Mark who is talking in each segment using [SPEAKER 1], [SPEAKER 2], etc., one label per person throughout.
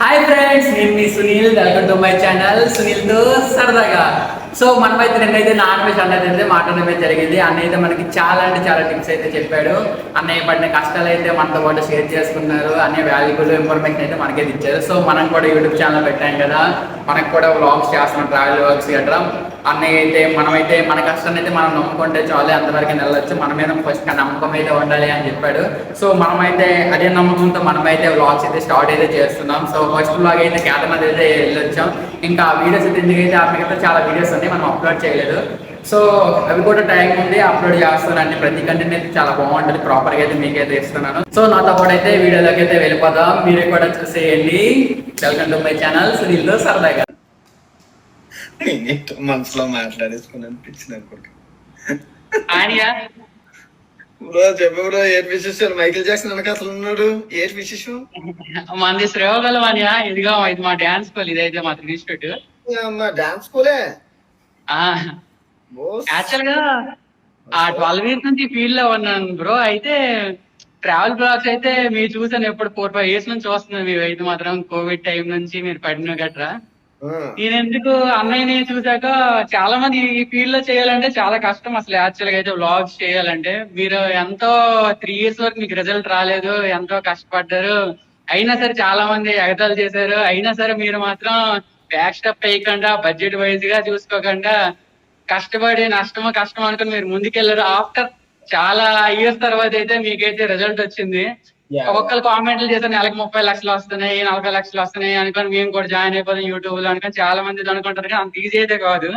[SPEAKER 1] Hi friends, నేను మీ Sunil. Welcome to my channel సునీల్తో సరదాగా. సో మనమైతే నిన్నైతే నాన్ వెజ్ అన్నది అయితే మాట్లాడమే జరిగింది. అన్నయ్య అయితే మనకి చాలా అంటే చాలా టిప్స్ అయితే చెప్పాడు. అన్నయ్య పడిన కష్టాలు అయితే మనతో పాటు షేర్ చేసుకున్నారు. అన్నయ్య వాల్యుబుల్ ఇన్ఫర్మేషన్ అయితే మనకైతే ఇచ్చారు. సో మనం కూడా యూట్యూబ్ ఛానల్ పెట్టాం కదా, మనకు కూడా వ్లాగ్స్ చేస్తున్నాం, ట్రావెల్ వ్లాగ్స్ గట్రా. అన్నయ్య అయితే మనమైతే మన కష్టాన్ని అయితే మనం నమ్ముకుంటే చాలు, అంతవరకు వెళ్ళొచ్చు. మన మీద ఫస్ట్ నమ్మకం అయితే ఉండాలి అని చెప్పాడు. సో మనమైతే అదే నమ్మకంతో మనమైతే వ్లాగ్స్ అయితే స్టార్ట్ అయితే చేస్తున్నాం. సో ఫస్ట్ వ్లాగ్ అయితే కేదార్నాథ్ అయితే వెళ్ళొచ్చాం. ఇంకా వీడియోస్ అయితే ఎందుకైతే మిగతా చాలా వీడియోస్ ఉన్నాయి, మనం అప్లోడ్ చేయలేదు. సో అవి కూడా టైం ఉంది, అప్లోడ్ చేస్తానండి. ప్రతి కంటెంట్ అయితే చాలా బాగుంటుంది, ప్రాపర్గా అయితే మీకైతే ఇస్తున్నాను. సో నాతో పాటు అయితే వీడియోలోకి అయితే వెళ్ళిపోదాం. మీరు కూడా చూసేయండి. వెల్కమ్ టు మై ఛానల్ సునీల్తో సరదాగా.
[SPEAKER 2] మనసులో మాట్లాడేసుకుని అనిపించింది అనుకుంటా.
[SPEAKER 3] బ్రో చెప్పు బ్రో, ఏ విశేషాలు? మైకిల్ జాక్సన్ వెనక అసలు ఉన్నాడు, ఏ విశేషం?
[SPEAKER 1] మనది శ్రేయోగలం అని. ఇదిగా ఇది మా డాన్స్ స్కూల్, ఇదైతే మా ఇన్స్టిట్యూట్.
[SPEAKER 3] డాన్స్ స్కూలే
[SPEAKER 1] యాక్చువల్ గా ఆ 12 ఇయర్స్ నుంచి ఫీల్డ్ లో ఉన్నాను బ్రో. అయితే ట్రావెల్ బ్లాగ్స్ అయితే మీరు చూసాను, ఎప్పుడు 4-5 ఇయర్స్ నుంచి వస్తున్నాను. మీరు అయితే మాత్రం కోవిడ్ టైం నుంచి మీరు పడిన గట్రా. నేను ఎందుకు అన్నయ్యని చూసాక చాలా మంది ఈ ఫీల్డ్ లో చేయాలంటే చాలా కష్టం అసలు. యాక్చువల్ గా అయితే వ్లాగ్స్ చేయాలంటే మీరు ఎంతో 3 ఇయర్స్ వరకు మీకు రిజల్ట్ రాలేదు, ఎంతో కష్టపడ్డారు. అయినా సరే చాలా మంది ఎగతాలు చేశారు. అయినా సరే మీరు మాత్రం బ్యాక్ స్టెప్ వేయకుండా, బడ్జెట్ వైజ్ గా చూసుకోకుండా కష్టపడి నష్టమో కష్టం అనుకుని మీరు ముందుకెళ్లారు. ఆఫ్టర్ చాలా ఇయర్స్ తర్వాత అయితే మీకైతే రిజల్ట్ వచ్చింది. ఒక్కొక్కరు కామెంట్లు చేశారు, నెలకు 30 లక్షలు వస్తున్నాయి, 40 లక్షలు వస్తున్నాయి అనుకొని మేము కూడా జాయిన్ అయిపోతాం యూట్యూబ్ లో అనుకొని చాలా మంది అనుకుంటారు. కానీ అంత ఈజీ అయితే కాదు.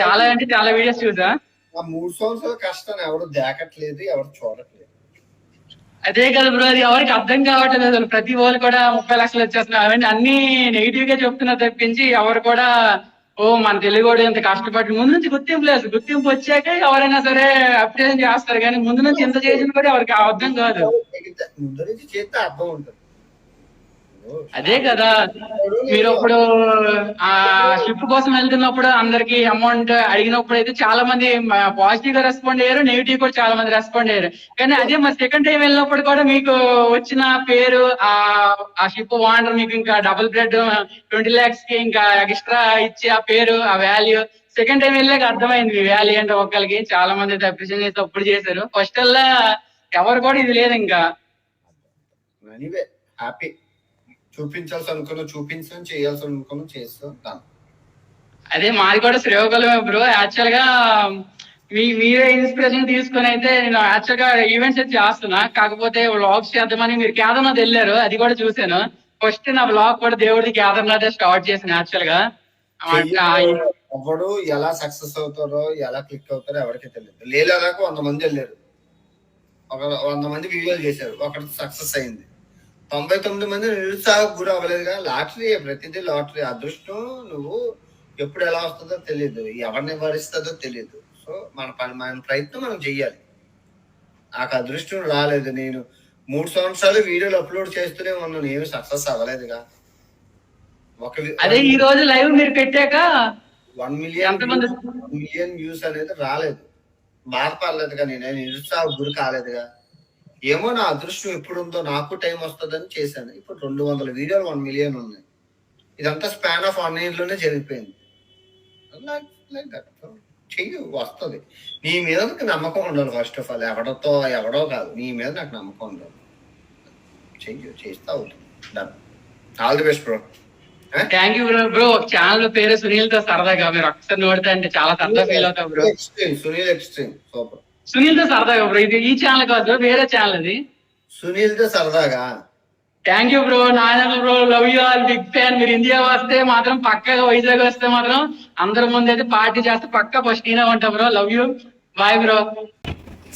[SPEAKER 1] చాలా అంటే చాలా వీడియోస్ చూసా.
[SPEAKER 3] 3 సంవత్సరాల కష్టాన్ని ఎవరు దాకట్లేదు, ఎవరు చూడట్లేదు.
[SPEAKER 1] అదే కదా బ్రో, అది ఎవరికి అర్థం కావట్లేదు అసలు. ప్రతి వాళ్ళు కూడా 30 లక్షలు వచ్చేస్తున్నాయి, అవన్నీ అన్ని నెగిటివ్ గా చెప్తున్నారు తప్పించి ఎవరు కూడా ఓ మన తెలుగుడు ఇంత కష్టపడి ముందు నుంచి గుర్తింపు లేదు. గుర్తింపు వచ్చాక ఎవరైనా సరే అప్రిషియేషన్ చేస్తారు, కానీ ముందు నుంచి ఇంత చేసిన కూడా ఎవరికి అర్థం కాదు.
[SPEAKER 3] ముందు నుంచి చేస్తే అర్థం ఉంటుంది.
[SPEAKER 1] అదే కదా, మీరు ఇప్పుడు ఆ షిప్ కోసం వెళ్తున్నప్పుడు అందరికి అమౌంట్ అడిగినప్పుడు అయితే చాలా మంది పాజిటివ్ గా రెస్పాండ్ అయ్యారు, నెగిటివ్ కూడా చాలా మంది రెస్పాండ్ అయ్యారు. కానీ అదే మరి సెకండ్ టైం వెళ్ళినప్పుడు కూడా మీకు వచ్చిన పేరు, ఆ షిప్ ఓనర్ మీకు ఇంకా డబుల్ బ్రెడ్ 20 lakhs కి ఇంకా ఎక్స్ట్రా ఇచ్చి ఆ పేరు, ఆ వాల్యూ సెకండ్ టైం వెళ్ళాక అర్థమైంది మీ వాల్యూ అంటే. ఒకరికి చాలా మంది అయితే అప్రిషియేషన్ చేసి తప్పుడు చేశారు. ఫస్ట్ అల్లా ఎవరు కూడా ఇది లేదు ఇంకా.
[SPEAKER 3] హ్యాపీ చూపించాల్సి అనుకున్నా చూపించాను, చేయాల్సి అనుకున్నా చేస్తాం.
[SPEAKER 1] అదే మాది కూడా శ్రేయోగలమే బ్రో. యాక్చువల్ గా మీరే ఇన్స్పిరేషన్ తీసుకుని అయితే నేను యాక్చువల్ గా ఈవెంట్స్ అయితే చేస్తున్నా. కాకపోతే వ్లాగ్స్ చేద్దామని మీరు కేదార్నాథ్ వెళ్ళారు, అది కూడా చూసాను. ఫస్ట్ నా వ్లాగ్ కూడా దేవుడి కేదార్నాథ్ స్టార్ట్ చేసిన. యాక్చువల్ గా
[SPEAKER 3] ఎవడు ఎలా సక్సెస్ అవుతారో, ఎలా క్లిక్ అవుతారో ఎవరికి తెలియదు. లేలాకు 100 మంది వెళ్ళారు, 100 మంది వీడియోలు చేశారు, ఒకటి సక్సెస్ అయింది. 99 మంది నిరుత్సాహకు గురి అవ్వలేదుగా. లాటరీ, ప్రతిదీ లాటరీ. అదృష్టం నువ్వు ఎప్పుడు ఎలా వస్తుందో తెలియదు, ఎవరిని భరిస్తుందో తెలియదు. సో మన ప్రయత్నం మనం చెయ్యాలి. నాకు అదృష్టం రాలేదు. నేను 3 సంవత్సరాలు వీడియోలు అప్లోడ్ చేస్తూనే ఉన్నాను, ఏమి సక్సెస్ అవ్వలేదుగా.
[SPEAKER 1] అదే ఈ రోజు లైవ్ మీరు పెట్టాక
[SPEAKER 3] 1 మిలియన్ వ్యూస్ అనేది రాలేదు. బాధపడలేదుగా, నేను నిరుత్సాహకు గురి కాలేదుగా. ఏమో నా అదృష్టం ఎప్పుడుందో, నాకు టైం వస్తుందని చేశాను. ఇప్పుడు 200 వీడియోలు 1 మిలియన్ ఉన్నాయి. ఇదంతా స్పాన్ ఆఫ్ 1 year లోనే జరిగిపోయింది. చెయ్యి, వస్తుంది. నీ మీద నాకు నమ్మకం ఉండాలి. ఫస్ట్ ఆఫ్ ఆల్ ఎవడో కాదు, నీ మీద నాకు నమ్మకం ఉండాలి. చెయ్యి, చేస్తా అవుతుంది. Done. All the best bro.
[SPEAKER 1] Thank you bro. Bro channel పేరు సునీల్ తో సరదాగా. మీరు ఒకసారి నోడితే అంటే చాలా సరదా ఫీల్ అవుతాం bro.
[SPEAKER 3] Sunil extreme super.
[SPEAKER 1] Sunil తో సరదాగా బ్రో. ఇది ఈ ఛానల్ కాదు, వేరే ఛానల్ అది.
[SPEAKER 3] సునీల్ తో సరదాగా.
[SPEAKER 1] Thank you bro. నాయన bro, love you all, big fan. మీరు ఇండియా వస్తే మాత్రం పక్కగా, వైజాగ్ వస్తే మాత్రం అందరి ముందు అయితే పార్టీ చేస్తే పక్క ఫస్ట్ నేనే ఉంటా bro. Love you, bye bro.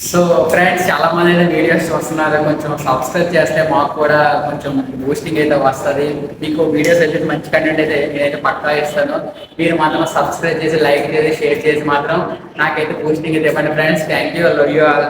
[SPEAKER 1] So friends, చాలా మంది అయితే వీడియోస్ చూస్తున్నారు. కొంచెం సబ్స్క్రైబ్ చేస్తే మాకు కూడా కొంచెం బూస్టింగ్ అయితే వస్తుంది. మీకు వీడియోస్ అయితే మంచి కంటెంట్ అయితే నేనైతే పక్కా ఇస్తాను. మీరు మాత్రం సబ్స్క్రైబ్ చేసి, లైక్ చేసి, షేర్ చేసి మాత్రం నాకైతే బూస్టింగ్ అయితే ఇవ్వండి friends. Thank you, love you all.